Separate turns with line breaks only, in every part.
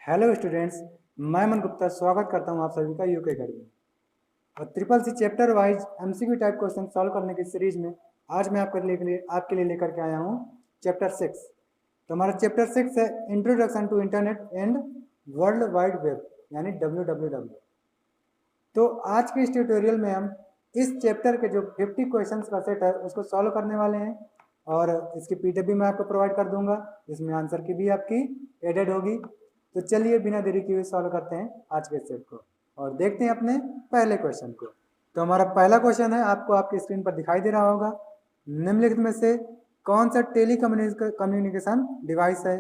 Hello students, मैं अमन गुप्ता स्वागत करता हूं आप सभी का यूके अकेडमी और triple C chapter wise MCQ type question solve करने की सीरीज में आज मैं आपके लिए लेकर के आया हूं चैप्टर 6। तो हमारा चैप्टर 6 है introduction to internet and world wide web यानी WWW। तो आज के इस ट्यूटोरियल में हम इस चैप्टर के जो 50 क्वेश्चंस का सेट है उसको सॉल्व करने वाले हैं और इसकी पीडीएफ भी मैं आपको प्रोवाइड कर दूंगा, इसमें आंसर की भी आपकी एडेड होगी। तो चलिए बिना देरी किए सॉल्व करते हैं आज के सेट को और देखते हैं अपने पहले क्वेश्चन को। तो हमारा पहला क्वेश्चन है, आपको आपकी स्क्रीन पर दिखाई दे रहा होगा। निम्नलिखित में से कौन सा टेली कम्युनिकेशन डिवाइस है?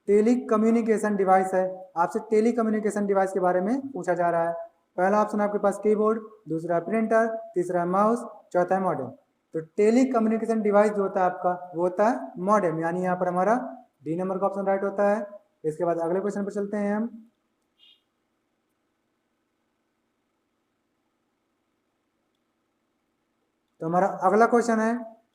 टेली कम्युनिकेशन डिवाइस है, आपसे टेली कम्युनिकेशन डिवाइस के बारे में पूछा जा रहा है। पहला ऑप्शन आपके पास कीबोर्ड, दूसरा प्रिंटर, तीसरा माउस, चौथा है मॉडेम। तो टेली कम्युनिकेशन डिवाइस जो होता है आपका वो होता है मॉडेम, यानी यहाँ पर हमारा डी नंबर का ऑप्शन राइट होता है। इसके बाद अगले क्वेश्चन पर चलते हैं हम। तो हमारा अगला क्वेश्चन है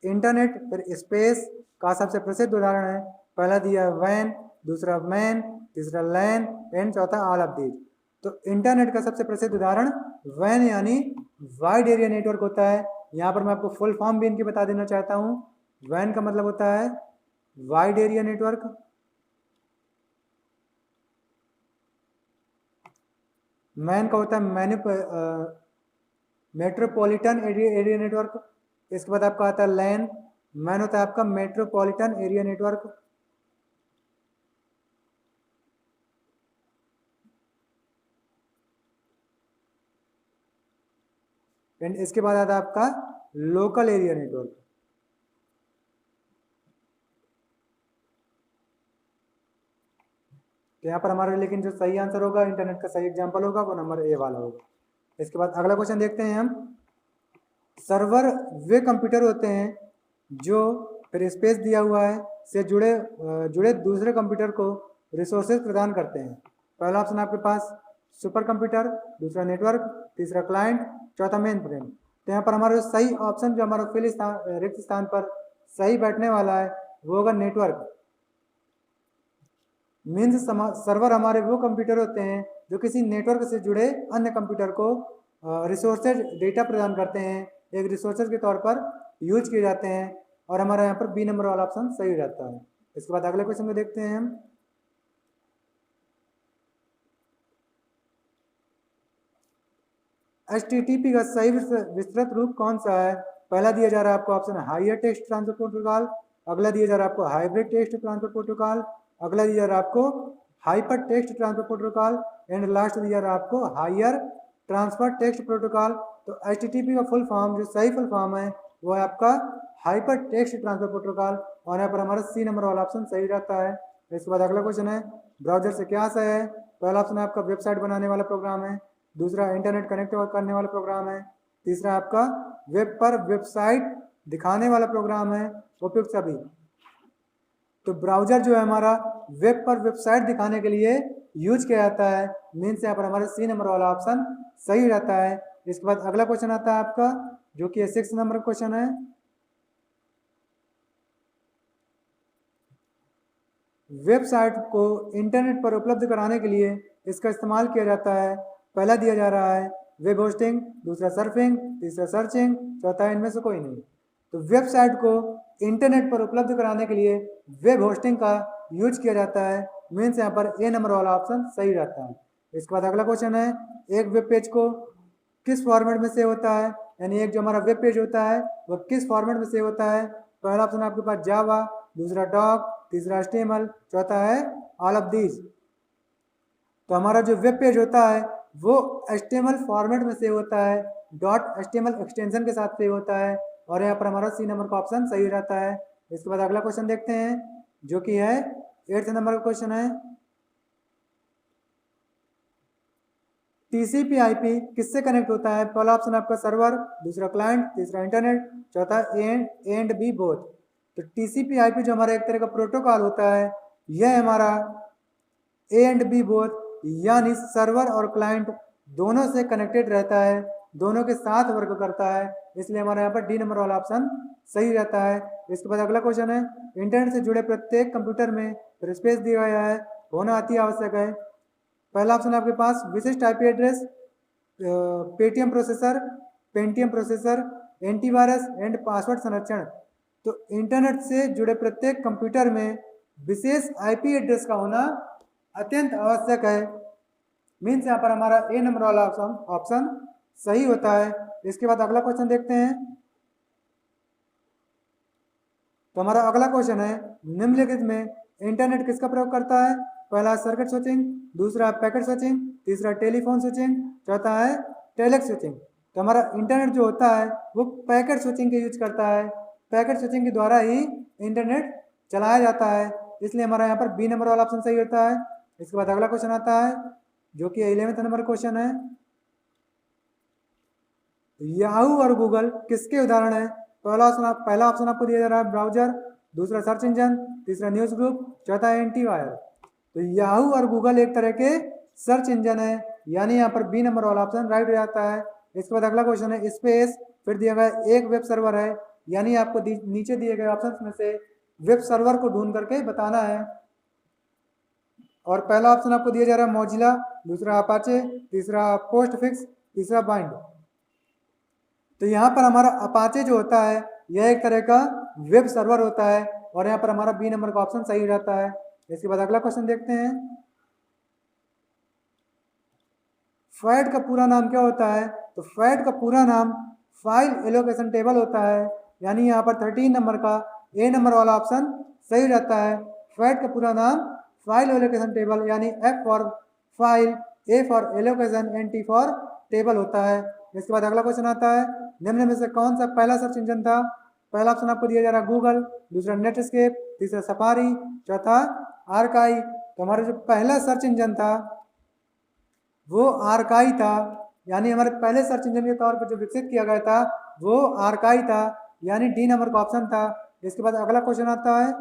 इंटरनेट फिर स्पेस का सबसे प्रसिद्ध उदाहरण है। पहला दिया वैन, दूसरा मैन, तीसरा लैन एंड चौथा ऑल ऑफ दीज। तो इंटरनेट का सबसे प्रसिद्ध उदाहरण वैन यानी वाइड एरिया नेटवर्क होता है। यहाँ पर मैं आपको फुल फॉर्म भी इनकी बता देना चाहता हूँ। वैन का मतलब होता है वाइड एरिया नेटवर्क, मैन का होता है मेट्रोपॉलिटन एरिया नेटवर्क। इसके बाद आपका आता है लैन, मैन होता है आपका मेट्रोपॉलिटन एरिया नेटवर्क। एंड इसके बाद आता है आपका लोकल एरिया नेटवर्क। तो यहाँ पर हमारा लेकिन जो सही आंसर होगा, इंटरनेट का सही एग्जांपल होगा, वो नंबर ए वाला होगा। इसके बाद अगला क्वेश्चन देखते हैं हम। सर्वर वे कंप्यूटर होते हैं जो फिर स्पेस दिया हुआ है से जुड़े दूसरे कंप्यूटर को रिसोर्सेज प्रदान करते हैं। पहला ऑप्शन आपके पास सुपर कंप्यूटर, दूसरा नेटवर्क, तीसरा क्लाइंट, चौथा मेन फ्रेम। तो यहाँ पर हमारा सही ऑप्शन जो हमारा रिक्त स्थान पर सही बैठने वाला है वो होगा नेटवर्क। मीन्स सर्वर हमारे वो कंप्यूटर होते हैं जो किसी नेटवर्क से जुड़े अन्य कंप्यूटर को रिसोर्सेज डेटा प्रदान करते हैं, एक रिसोर्सेज के तौर पर यूज किए जाते हैं। और हमारा यहाँ पर बी नंबर वाला ऑप्शन सही हो जाता है। इसके बाद अगले क्वेश्चन को देखते हैं हम। HTTP का सही विस्तृत रूप कौन सा है? पहला दिया जा रहा है आपको option hyper text transfer protocol, अगला दिया जा रहा है आपको हाइब्रिड टेक्स्ट ट्रांसफर प्रोटोकॉल, अगला दिया जा रहा है आपको hyper text transfer protocol and last दिया जा रहा है आपको हायर ट्रांसफर टेक्स्ट प्रोटोकॉल। तो HTTP का फुल फॉर्म जो सही फुल फॉर्म है वो है आपका हाइपर टेक्स्ट ट्रांसफर प्रोटोकॉल और यहाँ पर हमारा सी नंबर वाला ऑप्शन सही रहता है। इसके बाद अगला क्वेश्चन है ब्राउजर से क्या आशय है? पहला ऑप्शन है आपका वेबसाइट बनाने वाला प्रोग्राम है, दूसरा इंटरनेट कनेक्ट करने वाला प्रोग्राम है, तीसरा आपका वेब पर वेबसाइट दिखाने वाला प्रोग्राम है, उपयुक्त सभी। तो ब्राउजर जो है हमारा वेब पर वेबसाइट दिखाने के लिए यूज किया जाता है, मीन्स यहाँ पर हमारा सी नंबर वाला ऑप्शन सही रहता है। इसके बाद अगला क्वेश्चन आता है आपका जो कि 6 नंबर क्वेश्चन है। वेबसाइट को इंटरनेट पर उपलब्ध कराने के लिए इसका इस्तेमाल किया जाता है। पहला दिया जा रहा है वेब होस्टिंग, दूसरा सर्फिंग, तीसरा सर्चिंग, चौथा इनमें से कोई नहीं। तो वेबसाइट को इंटरनेट पर उपलब्ध कराने के लिए वेब होस्टिंग का यूज किया जाता है, मीन्स यहाँ पर ए नंबर वाला ऑप्शन सही रहता है। इसके बाद अगला क्वेश्चन है एक वेब पेज को किस फॉर्मेट में सेव होता है, यानी एक जो हमारा वेब पेज होता है वो किस फॉर्मेट में सेव होता है। पहला ऑप्शन आपके पास जावा, दूसरा डॉक, तीसरा HTML, चौथा है ऑल ऑफ दीज। तो हमारा जो वेब पेज होता है वो HTML फॉर्मेट में सेव होता है, .html एक्सटेंशन के साथ सेव होता है और यहाँ पर हमारा सी नंबर का ऑप्शन सही रहता है। इसके बाद अगला क्वेश्चन देखते हैं जो कि है 8 नंबर का क्वेश्चन है TCP/IP किससे कनेक्ट होता है? पहला ऑप्शन आपका सर्वर, दूसरा क्लाइंट, तीसरा इंटरनेट, चौथा एंड बी बोथ। तो TCP/IP जो हमारा एक तरह का प्रोटोकॉल होता है यह हमारा ए एंड बी बोथ यानी सर्वर और क्लाइंट दोनों से कनेक्टेड रहता है, दोनों के साथ वर्क करता है, इसलिए हमारा यहाँ पर डी नंबर वाला ऑप्शन सही रहता है। इसके बाद अगला क्वेश्चन है इंटरनेट से जुड़े प्रत्येक कंप्यूटर में स्पेस दिया गया है, होना अति आवश्यक है। पहला ऑप्शन आपके पास विशिष्ट IP address, Paytm processor, Pentium processor, antivirus and password संरक्षण। तो इंटरनेट से जुड़े प्रत्येक कंप्यूटर में विशेष आईपी एड्रेस का होना अत्यंत आवश्यक है। मीन्स यहाँ पर हमारा ए नंबर वाला ऑप्शन सही होता है। इसके बाद अगला क्वेश्चन देखते हैं। तो हमारा अगला क्वेश्चन है, निम्नलिखित में इंटरनेट किसका प्रयोग करता है? पहला सर्किट स्विचिंग, दूसरा पैकेट स्विचिंग, तीसरा टेलीफोन स्विचिंग, चौथा है टेलेक्स स्विचिंग। तो हमारा इंटरनेट जो होता है वो पैकेट स्विचिंग के यूज करता है। पैकेट स्विचिंग के द्वारा ही इंटरनेट चलाया जाता है, इसलिए हमारा यहाँ पर बी नंबर वाला ऑप्शन सही होता है। इसके बाद अगला क्वेश्चन आता है जो कि 11वें नंबर क्वेश्चन है, याहू और गूगल किसके उदाहरण है? पहला ऑप्शन आपको दिया जा रहा है ब्राउजर, दूसरा सर्च इंजन, तीसरा न्यूज ग्रुप, चौथा एंटीवायर। तो याहू और गूगल एक तरह के सर्च इंजन है, यानी यहाँ पर बी नंबर वाला ऑप्शन राइट हो जाता है। इसके बाद अगला क्वेश्चन है स्पेस, फिर दिया गया एक वेब सर्वर है, यानी आपको नीचे दिए गए ऑप्शन में से वेब सर्वर को ढूंढ करके बताना है। और पहला ऑप्शन आपको दिया जा रहा है मोजिला, दूसरा अपाचे, तीसरा पोस्टफिक्स, तीसरा बाइंड। तो यहाँ पर हमारा अपाचे जो होता है यह एक तरह का वेब सर्वर होता है, और यहाँ पर हमारा बी नंबर का ऑप्शन सही हो जाता है। इसके बाद अगला क्वेश्चन देखते हैं, फैट का पूरा नाम क्या होता है? तो फैट का पूरा नाम फाइल एलोकेशन टेबल होता है, यानी यहाँ पर 13 नंबर का ए नंबर वाला ऑप्शन सही हो जाता है। फैट का पूरा नाम फाइल एलोकेशन टेबल, यानी F for file, A for allocation and T for table होता है। इसके बाद अगला क्वेश्चन आता है, निम्न में से कौन सा पहला सर्च इंजन था? पहला ऑप्शन आपको दिया जा रहा है गूगल, दूसरा नेटस्केप, तीसरा सफारी, चौथा आर्काई। तो हमारा जो पहला सर्च इंजन था वो आर्काई था, यानी हमारे पहले सर्च इंजन के तौर पर जो विकसित किया गया था वो आर्काई था, यानी डी नंबर का ऑप्शन था। इसके बाद अगला क्वेश्चन आता है,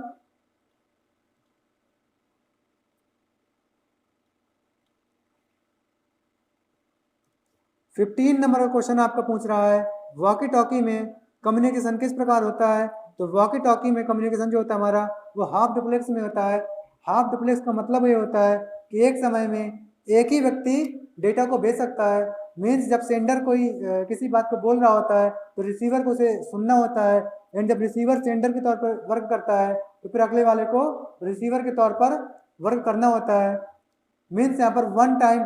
फिफ्टीन नंबर का क्वेश्चन आपका पूछ रहा है, वॉकी टॉकी में कम्युनिकेशन किस प्रकार होता है? तो वॉकी टॉकी में कम्युनिकेशन जो होता है हमारा वो हाफ डुप्लेक्स में होता है। हाफ डुप्लेक्स का मतलब ये होता है कि एक समय में एक ही व्यक्ति डेटा को भेज सकता है। मीन्स जब सेंडर कोई किसी बात को बोल रहा होता है तो रिसीवर को उसे सुनना होता है, एंड जब रिसीवर सेंडर के तौर पर वर्क करता है तो फिर अगले वाले को रिसीवर के तौर पर वर्क करना होता है। मीन्स यहाँ पर वन टाइम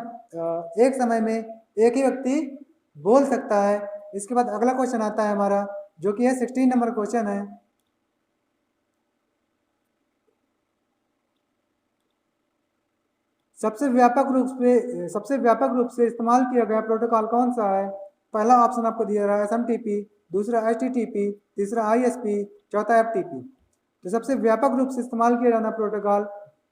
एक समय में एक ही व्यक्ति बोल सकता है। इसके बाद अगला क्वेश्चन आता है हमारा जो कि है 16 नंबर क्वेश्चन है, सबसे व्यापक रूप से इस्तेमाल किया गया प्रोटोकॉल कौन सा है? पहला ऑप्शन आपको दिया रहा है SMTP, दूसरा HTTP, तीसरा ISP, चौथा FTP। तो सबसे व्यापक रूप से इस्तेमाल किया जाना protocol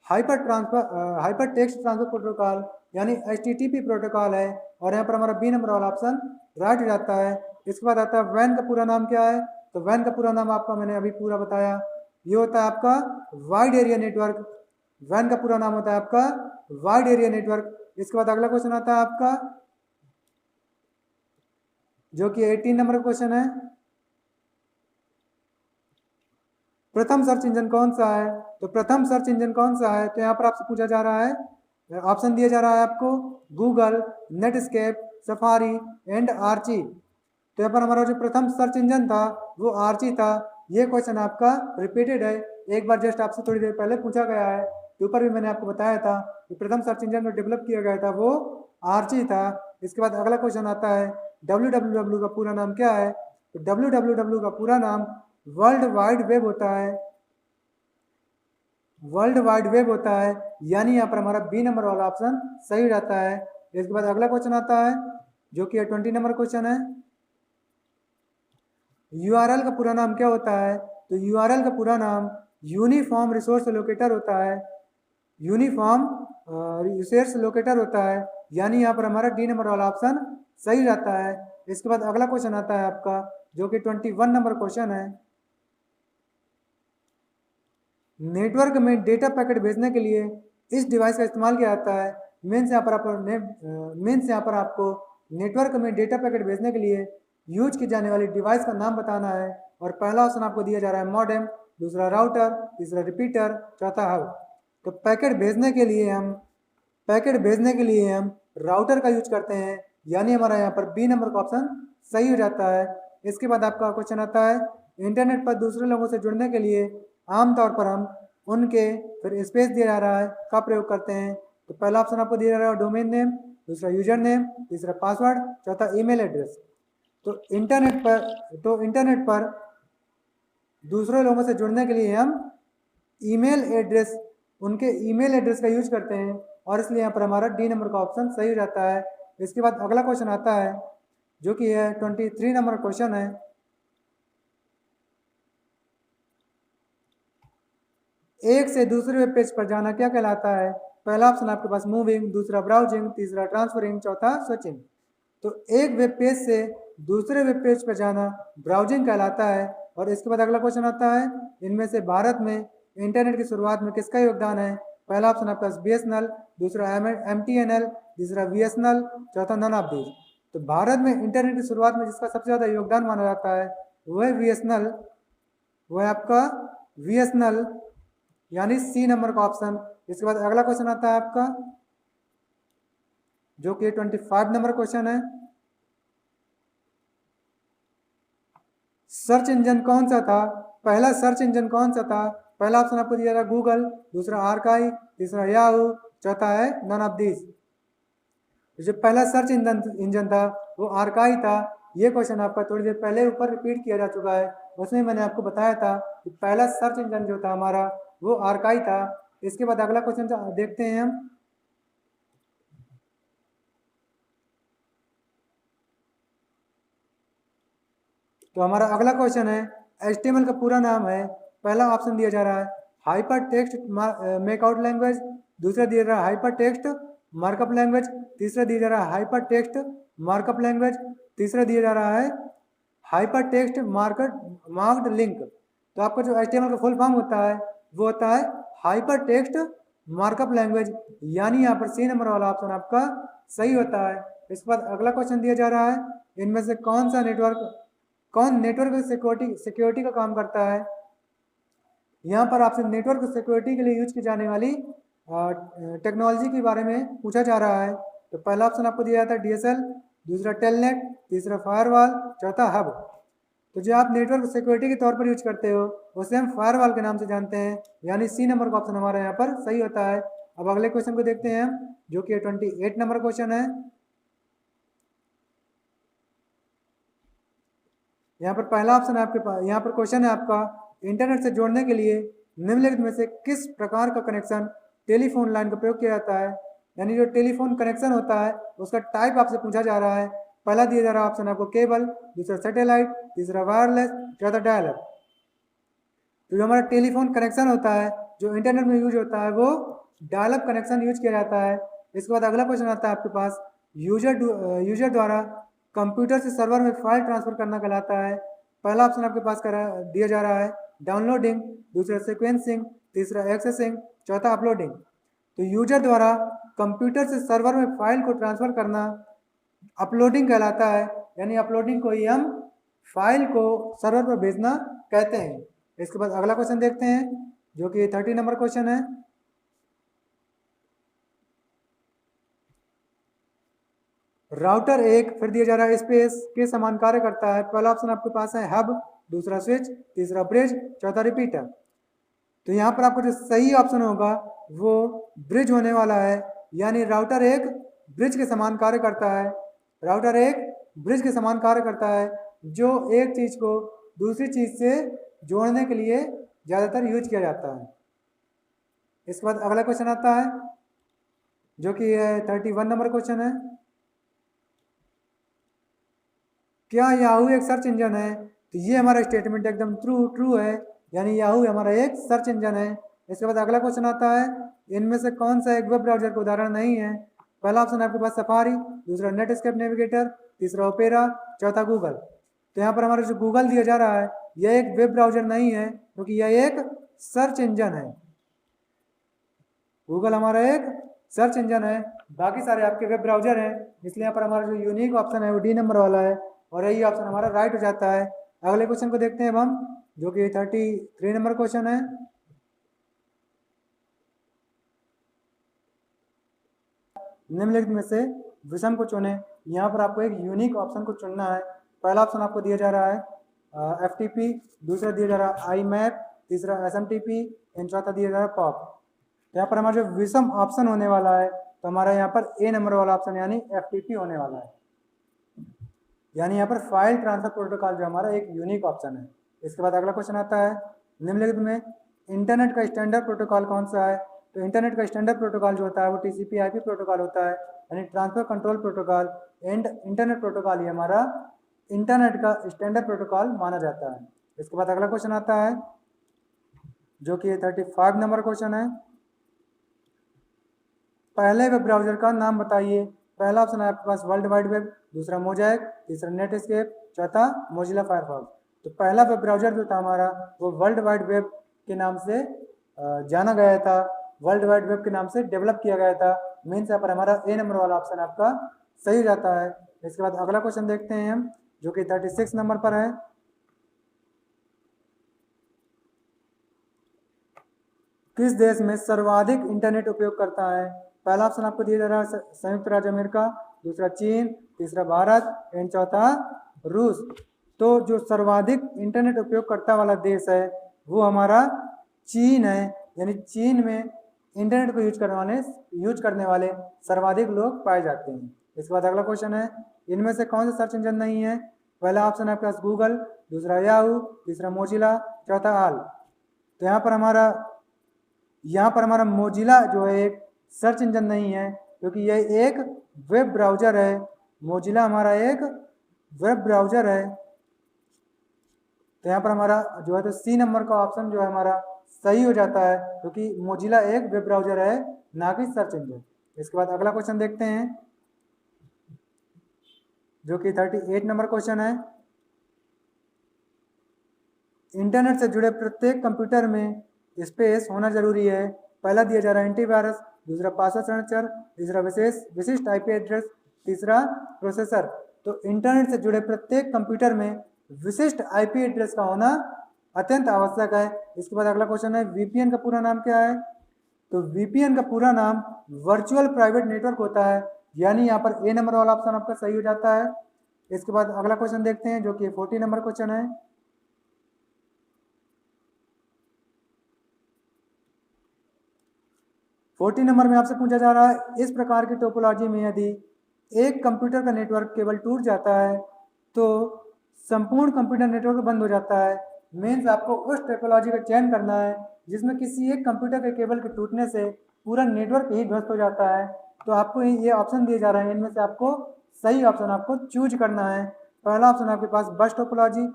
hyper text transfer protocol यानी HTTP प्रोटोकॉल है, और यहाँ पर हमारा बी नंबर वाला ऑप्शन राइट हो जाता है। इसके बाद आता है वैन का पूरा नाम क्या है? तो वैन का पूरा नाम आपका मैंने अभी पूरा बताया, ये होता है आपका वाइड एरिया नेटवर्क। वैन का पूरा नाम होता है आपका वाइड एरिया नेटवर्क। इसके बाद अगला क्वेश्चन आता है आपका जो कि 18 नंबर का क्वेश्चन है, प्रथम सर्च इंजन कौन सा है? तो प्रथम सर्च इंजन कौन सा है? तो यहाँ पर आपसे पूछा जा रहा है, ऑप्शन दिया जा रहा है आपको Google, Netscape, Safari and Archie. तो यहाँ पर हमारा जो प्रथम सर्च इंजन था वो आर्ची था। ये क्वेश्चन आपका रिपीटेड है, एक बार जस्ट आपसे थोड़ी देर पहले पूछा गया है, ऊपर भी मैंने आपको बताया था कि प्रथम सर्च इंजन जो डेवलप किया गया था वो आर्ची था। इसके बाद अगला क्वेश्चन आता है www का पूरा नाम क्या है? तो www का पूरा नाम वर्ल्ड वाइड वेब होता है, वर्ल्ड वाइड वेब होता है, यानी यहाँ पर हमारा बी नंबर वाला ऑप्शन सही रहता है। इसके बाद अगला क्वेश्चन आता है जो कि 20 नंबर क्वेश्चन है, URL का पूरा नाम क्या होता है? तो URL का पूरा नाम यूनिफॉर्म रिसोर्स लोकेटर होता है, यूनिफॉर्म रिसोर्स लोकेटर होता है, यानी यहाँ पर हमारा डी नंबर वाला ऑप्शन सही रहता है। इसके बाद अगला क्वेश्चन आता है आपका जो कि 21 नंबर क्वेश्चन है, नेटवर्क में डेटा पैकेट भेजने के लिए इस डिवाइस का इस्तेमाल किया जाता है। मीन्स यहाँ पर आपको नेटवर्क में डेटा पैकेट भेजने के लिए यूज की जाने वाली डिवाइस का नाम बताना है, और पहला ऑप्शन आपको दिया जा रहा है मॉडेम, दूसरा राउटर, तीसरा रिपीटर, चौथा हब। तो पैकेट भेजने के लिए हम राउटर का यूज करते हैं, यानी हमारा यहाँ पर बी नंबर का ऑप्शन सही हो जाता है। इसके बाद आपका क्वेश्चन आता है, इंटरनेट पर दूसरे लोगों से जुड़ने के लिए आमतौर पर हम उनके फिर स्पेस दिया जा रहा है का प्रयोग करते हैं। तो पहला ऑप्शन आपको दिया जा रहा है डोमेन नेम, दूसरा यूजर नेम, तीसरा पासवर्ड, चौथा ईमेल एड्रेस। तो इंटरनेट पर दूसरे लोगों से जुड़ने के लिए हम ईमेल एड्रेस, उनके ईमेल एड्रेस का यूज करते हैं, और इसलिए यहाँ पर हमारा डी नंबर का ऑप्शन सही हो जाता है। इसके बाद अगला क्वेश्चन आता है जो कि है 23 नंबर क्वेश्चन है। एक से दूसरे वेब पेज पर जाना क्या कहलाता है? पहला ऑप्शन आपके पास मूविंग, दूसरा ब्राउजिंग, तीसरा ट्रांसफरिंग, चौथा सर्चिंग। तो एक वेब पेज से दूसरे वेब पेज पर जाना ब्राउजिंग कहलाता है। और इसके बाद अगला क्वेश्चन आता है, इनमें से भारत में इंटरनेट की शुरुआत में किसका योगदान है? पहला ऑप्शन आपके पास BSNL, दूसरा MTNL, तीसरा VSNL, चौथा नन ऑफ दीज। तो भारत में इंटरनेट की शुरुआत में जिसका सबसे ज़्यादा योगदान माना जाता है वो है VSNL, वो है आपका VSNL, यानी सी नंबर का ऑप्शन। इसके बाद अगला क्वेश्चन आता है आपका जो कि 25 नंबर क्वेश्चन है, सर्च इंजन कौन सा था? पहला सर्च इंजन कौन सा था? पहला ऑप्शन आपको दिया जाएगा गूगल, दूसरा आर्काई, तीसरा याहू, चौथा है नन ऑफ दिस। जो पहला सर्च इंजन था वो आर्काई था। ये क्वेश्चन आपका थोड़ी देर पहले ऊपर रिपीट किया जा चुका है, उसमें मैंने आपको बताया था कि पहला सर्च इंजन जो था हमारा वो आर्काई था। इसके बाद अगला क्वेश्चन देखते हैं हम। तो हमारा अगला क्वेश्चन है, HTML का पूरा नाम है। पहला ऑप्शन दिया जा रहा है हाइपर टेक्स्ट मेकआउट लैंग्वेज, दूसरा दिया जा रहा है हाइपर टेक्स्ट मार्कअप लैंग्वेज, तीसरा दिया जा रहा है हाइपर टेक्स्ट मार्कअप लैंग्वेज, तीसरा दिया जा रहा है हाइपर टेक्स्ट मार्क्ड लिंक। तो आपका जो HTML का फुल फॉर्म होता है वो होता है हाइपर टेक्स्ट मार्कअप लैंग्वेज, यानी यहाँ पर सी नंबर वाला ऑप्शन आपका सही होता है। इसके बाद अगला क्वेश्चन दिया जा रहा है, इनमें से कौन नेटवर्क सिक्योरिटी का काम करता है? यहाँ पर आपसे नेटवर्क सिक्योरिटी के लिए यूज की जाने वाली टेक्नोलॉजी के बारे में पूछा जा रहा है। तो पहला ऑप्शन आपको दिया जाता है DSL, दूसरा टेलनेट, तीसरा फायरवॉल, चौथा हब। तो जो आप नेटवर्क सिक्योरिटी के तौर पर यूज करते हो उसे हम फायरवॉल के नाम से जानते हैं, यानी सी नंबर का ऑप्शन हमारा यहाँ पर सही होता है। अब अगले क्वेश्चन को देखते हैं हम जो कि 28 नंबर क्वेश्चन है। यहाँ पर पहला ऑप्शन आपके पास, यहाँ पर क्वेश्चन है आपका, इंटरनेट से जोड़ने के लिए निम्नलिखित में से किस प्रकार का कनेक्शन टेलीफोन लाइन का प्रयोग किया जाता है? यानी जो टेलीफोन कनेक्शन होता है उसका टाइप आपसे पूछा जा रहा है। पहला दिया जा रहा है ऑप्शन आपको केबल, दूसरा सैटेलाइट, तीसरा वायरलेस, चौथा डायलर। तो जो हमारा टेलीफोन कनेक्शन होता है जो इंटरनेट में यूज होता है वो डायलअप कनेक्शन यूज किया जाता है। इसके बाद अगला क्वेश्चन आता है आपके पास, यूजर द्वारा कंप्यूटर से सर्वर में फाइल ट्रांसफर करना कहलाता है। पहला ऑप्शन आपके पास दिया जा रहा है डाउनलोडिंग, दूसरा सीक्वेंसिंग, तीसरा एक्सेसिंग, चौथा अपलोडिंग। तो यूजर द्वारा कंप्यूटर से सर्वर में फाइल को ट्रांसफर करना अपलोडिंग कहलाता है, यानी अपलोडिंग को ही हम फाइल को सर्वर पर भेजना कहते हैं। इसके बाद अगला क्वेश्चन देखते हैं जो कि 30 नंबर क्वेश्चन है। राउटर एक फिर दिया जा रहा है स्पेस के समान कार्य करता है। पहला ऑप्शन आपके पास है हब, दूसरा स्विच, तीसरा ब्रिज, चौथा रिपीटर। तो यहाँ पर आपका जो सही ऑप्शन होगा वो ब्रिज होने वाला है, यानी राउटर एक ब्रिज के समान कार्य करता है। राउटर एक ब्रिज के समान कार्य करता है जो एक चीज को दूसरी चीज से जोड़ने के लिए ज्यादातर यूज किया जाता है। इसके बाद अगला क्वेश्चन आता है जो कि 31 नंबर क्वेश्चन है, क्या याहू एक सर्च इंजन है? तो ये हमारा स्टेटमेंट एकदम ट्रू है, यानी याहू हमारा एक सर्च इंजन है। इसके बाद अगला क्वेश्चन आता है, इनमें से कौन सा एक वेब ब्राउजर का उदाहरण नहीं है? पहला ऑप्शन आपके पास सफारी, दूसरा नेटस्केप नेविगेटर, तीसरा ओपेरा, चौथा गूगल। तो यहाँ पर हमारा जो गूगल दिया जा रहा है यह एक वेब ब्राउजर नहीं है क्योंकि यह एक सर्च इंजन है। गूगल हमारा एक सर्च इंजन है, बाकी सारे आपके वेब ब्राउजर हैं, इसलिए यहाँ पर हमारा जो यूनिक ऑप्शन है वो डी नंबर वाला है और यही ऑप्शन हमारा राइट हो जाता है। अगले क्वेश्चन को देखते हैं अब हम जो कि 33 नंबर क्वेश्चन है। निम्नलिखित में से विषम को चुने। यहाँ पर आपको एक यूनिक ऑप्शन को चुनना है। पहला ऑप्शन आपको दिया जा रहा है FTP, दूसरा दिया जा रहा है IMAP, तीसरा SMTP, एंड चौथा दिया जा रहा है POP। यहाँ पर हमारा जो विषम ऑप्शन होने वाला है तो हमारा यहाँ पर A नंबर वाला ऑप्शन यानी FTP होने वाला है, यानी यहाँ पर फाइल ट्रांसफर प्रोटोकॉल जो हमारा एक यूनिक ऑप्शन है। इसके बाद अगला क्वेश्चन आता है, निम्नलिखित में इंटरनेट का स्टैंडर्ड प्रोटोकॉल कौन सा है? तो इंटरनेट का स्टैंडर्ड प्रोटोकॉल जो होता है वो TCP/IP प्रोटोकॉल होता है, यानी transfer control protocol and internet protocol, ये हमारा इंटरनेट का स्टैंडर्ड प्रोटोकॉल माना जाता है। इसके बाद अगला क्वेश्चन आता है जो कि 35 नंबर क्वेश्चन है, पहले वेब ब्राउजर का नाम बताइए। पहला ऑप्शन है आपके पास वर्ल्ड वाइड वेब, दूसरा मोजाइक, तीसरा नेटस्केप, चौथा मोजिला फायरफॉक्स। तो पहला वेब ब्राउजर जो था हमारा वो वर्ल्ड वाइड वेब के नाम से जाना गया था, वर्ल्ड वाइड वेब के नाम से डेवलप किया गया था। मीन्स यहाँ पर हमारा A नंबर वाला ऑप्शन आपका सही हो जाता है। इसके बाद अगला क्वेश्चन देखते हैं हम जो कि 36 नंबर पर है, किस देश में सर्वाधिक इंटरनेट उपयोग करता है? पहला ऑप्शन आपको दिया जा रहा है संयुक्त राज्य अमेरिका, दूसरा चीन, तीसरा भारत एंड चौथा रूस। तो जो सर्वाधिक इंटरनेट उपयोगकर्ता वाला देश है वो हमारा चीन है, यानी चीन में इंटरनेट को यूज करने वाले सर्वाधिक लोग पाए जाते हैं। इसके बाद अगला क्वेश्चन है, इनमें से कौन सा सर्च इंजन नहीं है? पहला ऑप्शन है आपके पास गूगल, दूसरा याहू, तीसरा मोजिला, चौथा आल। तो यहाँ पर हमारा मोजिला जो है एक सर्च इंजन नहीं है, क्योंकि यह एक वेब ब्राउजर है। मोजिला हमारा एक वेब ब्राउजर है। तो यहाँ पर हमारा जो है तो C नंबर का ऑप्शन जो है हमारा सही हो जाता है, क्योंकि मोजिला एक वेब ब्राउजर है ना कि सर्च इंजन। इसके बाद अगला क्वेश्चन देखते हैं जो कि 38 नंबर क्वेश्चन है, इंटरनेट से जुड़े प्रत्येक कंप्यूटर में स्पेस होना जरूरी है। पहला दिया जा रहा है एंटीवायरस, दूसरा पासवर्ड संरक्षण, तीसरा विशिष्ट IP एड्रेस, तीसरा प्रोसेसर। तो इंटरनेट से जुड़े प्रत्येक कंप्यूटर में विशिष्ट IP एड्रेस का होना अत्यंत आवश्यक है। इसके बाद अगला क्वेश्चन है, VPN का पूरा नाम क्या है? तो VPN का पूरा नाम वर्चुअल प्राइवेट नेटवर्क होता है, यानी यहाँ पर A नंबर वाला ऑप्शन आपका सही हो जाता है। इसके बाद अगला क्वेश्चन देखते हैं जो कि 40 नंबर क्वेश्चन है, नंबर में आपसे पूछा जा रहा है, इस प्रकार की टोपोलॉजी में यदि एक कंप्यूटर का नेटवर्क केबल टूट जाता है तो संपूर्ण कंप्यूटर नेटवर्क बंद हो जाता है। मीन्स आपको उस टोपोलॉजी का चयन करना है जिसमें किसी एक कंप्यूटर के केबल के टूटने से पूरा नेटवर्क ही ध्वस्त हो जाता है। तो आपको ये ऑप्शन दिए जा रहे हैं, इनमें से आपको सही ऑप्शन आपको चूज करना है। पहला ऑप्शन आपके पास बस टोपोलॉजी,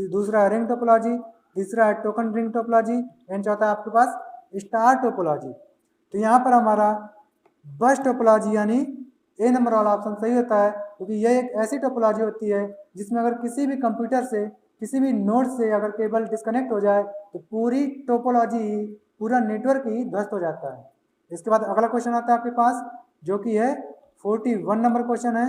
दूसरा रिंग टोपोलॉजी, तीसरा है टोकन रिंग टोपोलॉजी एंड चौथा आपके पास स्टार टोपोलॉजी। तो यहाँ पर हमारा बस टोपोलॉजी यानी A नंबर वाला ऑप्शन सही होता है, क्योंकि यह एक ऐसी टोपोलॉजी होती है जिसमें अगर किसी भी कंप्यूटर से किसी भी नोड से अगर केबल डिस्कनेक्ट हो जाए तो पूरी टोपोलॉजी ही, पूरा नेटवर्क ही ध्वस्त हो जाता है। इसके बाद अगला क्वेश्चन आता है आपके पास जो कि है 41 नंबर क्वेश्चन है।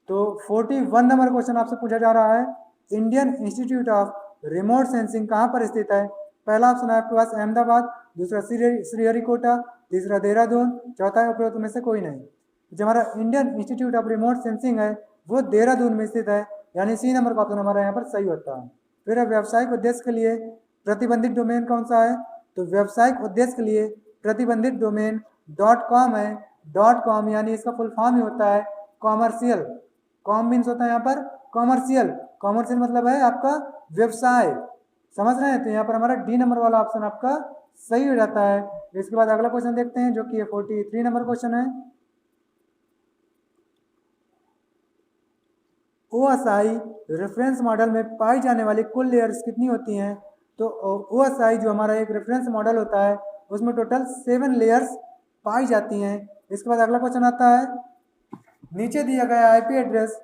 तो 41 नंबर क्वेश्चन आपसे पूछा जा रहा है, Indian institute of remote sensing कहाँ पर स्थित है? पहला ऑप्शन है आपके पास अहमदाबाद, दूसरा श्रीहरिकोटा, तीसरा देहरादून, चौथा उपरोक्त में से कोई नहीं। जो हमारा Indian institute of remote sensing है वो देहरादून में स्थित है, यानी C नंबर का ऑप्शन हमारा यहाँ पर सही होता है। फिर व्यावसायिक उद्देश्य के लिए प्रतिबंधित डोमेन कौन सा है? तो व्यावसायिक उद्देश्य के लिए प्रतिबंधित डोमेन .com है। .com यानी इसका फुल फॉर्म ही होता है कॉमर्शियल। कॉम मीन्स होता है यहाँ पर कॉमर्शियल, कॉमर्शियल मतलब है आपका व्यवसाय, समझ रहे हैं? तो यहाँ पर हमारा D नंबर वाला ऑप्शन आपका सही हो जाता है। इसके बाद अगला क्वेश्चन देखते हैं जो कि 43 नंबर क्वेश्चन है, OSI रेफरेंस मॉडल में पाई जाने वाली कुल लेयर्स कितनी होती हैं? तो OSI जो हमारा एक रेफरेंस मॉडल होता है उसमें टोटल 7 लेयर्स पाई जाती हैं। इसके बाद अगला क्वेश्चन आता है, नीचे दिया गया IP एड्रेस,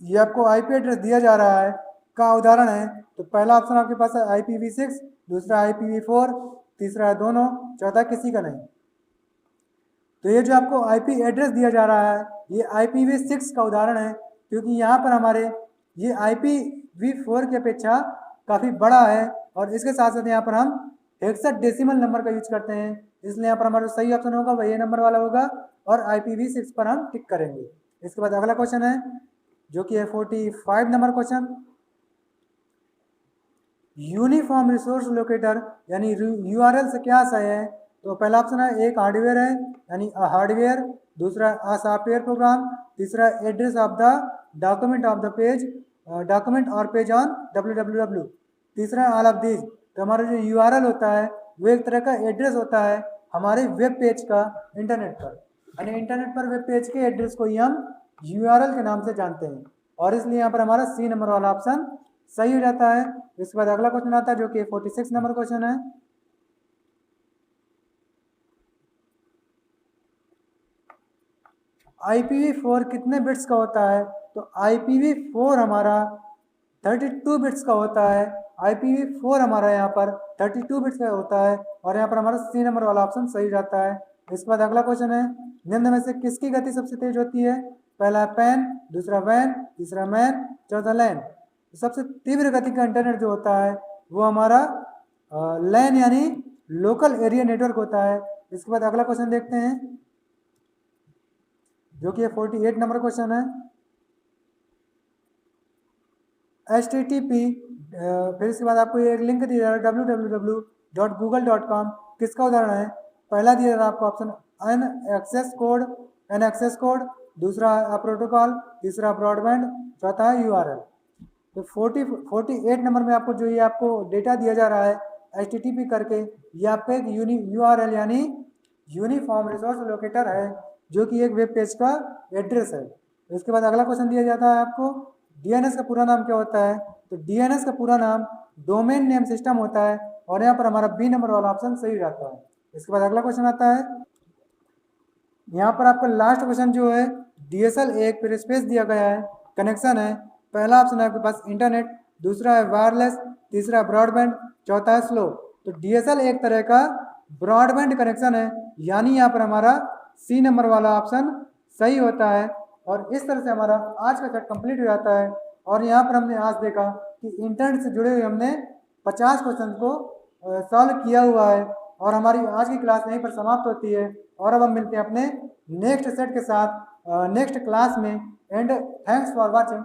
ये आपको IP एड्रेस दिया जा रहा है का उदाहरण है। तो पहला ऑप्शन आपके पास है IPv6, दूसरा IPv4, तीसरा है दोनों, चौथा किसी का नहीं। तो ये जो आपको IP एड्रेस दिया जा रहा है ये IPv6 का उदाहरण है, क्योंकि यहाँ पर हमारे ये IPv4 की अपेक्षा काफ़ी बड़ा है और इसके साथ साथ यहाँ पर हम 61 डेसिमल नंबर का यूज करते हैं, इसलिए यहाँ पर हमारा सही ऑप्शन होगा वह ये नंबर वाला होगा और IPv6 पर हम टिक करेंगे। इसके बाद अगला क्वेश्चन है जो कि है 45 number question. Uniform resource locator यानी URL से क्या सही है? तो पहला ऑप्शन है एक हार्डवेयर है यानी हार्डवेयर, दूसरा सॉफ्टवेयर प्रोग्राम, तीसरा address of the document of the page, document और पेज ऑन www, तीसरा ऑल ऑफ दीज। तो हमारा जो URL होता है वो एक तरह का एड्रेस होता है हमारे वेब पेज का इंटरनेट पर, यानी इंटरनेट पर वेब पेज के एड्रेस को ही हम URL के नाम से जानते हैं, और इसलिए यहाँ पर हमारा C नंबर वाला ऑप्शन सही हो जाता है। इसके बाद अगला क्वेश्चन आता है जो कि 46 नंबर क्वेश्चन है। IPv4 कितने बिट्स का होता है? तो IPv4 हमारा 32 बिट्स का होता है। IPv4 हमारा यहाँ पर 32 बिट्स का होता है और यहाँ पर हमारा C नंबर वाला ऑप्शन सही जाता है। इसके बाद अगला क्वेश्चन है निम्न में से किसकी गति सबसे तेज होती है? पहला पेन, दूसरा वैन, तीसरा मैन, चौथा लैन। सबसे तीव्र गति का इंटरनेट जो होता है वो हमारा लैन यानी लोकल एरिया नेटवर्क होता है। इसके बाद अगला क्वेश्चन देखते हैं जो कि 48 नंबर क्वेश्चन है। HTTP फिर इसके बाद आपको एक लिंक दिया जा रहा है www.google.com, किसका उदाहरण है? पहला दिया जा रहा है आपको ऑप्शन एन एक्सेस कोड, दूसरा प्रोटोकॉल, तीसरा ब्रॉडबैंड, चौथा है URL। तो 48 नंबर में आपको जो ये आपको डेटा दिया जा रहा है HTTP करके, ये आपका एक URL यानी यूनिफॉर्म रिसोर्स लोकेटर है जो कि एक वेब पेज का एड्रेस है। इसके बाद अगला क्वेश्चन दिया जाता है आपको DNS का पूरा नाम क्या होता है? तो DNS का पूरा नाम डोमेन नेम सिस्टम होता है और यहाँ पर हमारा B नंबर वाला ऑप्शन सही रहता है। इसके बाद अगला क्वेश्चन आता है, यहाँ पर आपका लास्ट क्वेश्चन जो है DSL एक फिर स्पेस दिया गया है, कनेक्शन है। पहला ऑप्शन है आपके पास इंटरनेट, दूसरा है वायरलेस, तीसरा ब्रॉडबैंड, चौथा है स्लो। तो DSL एक तरह का ब्रॉडबैंड कनेक्शन है, यानी यहाँ पर हमारा C नंबर वाला ऑप्शन सही होता है। और इस तरह से हमारा आज का सेट कंप्लीट हो जाता है। और यहाँ पर हमने आज देखा कि इंटरनेट से जुड़े हुए हमने 50 क्वेश्चन को सॉल्व किया हुआ है और हमारी आज की क्लास यहीं पर समाप्त होती है। और अब हम मिलते हैं अपने नेक्स्ट सेट के साथ नेक्स्ट क्लास में। And thanks for watching.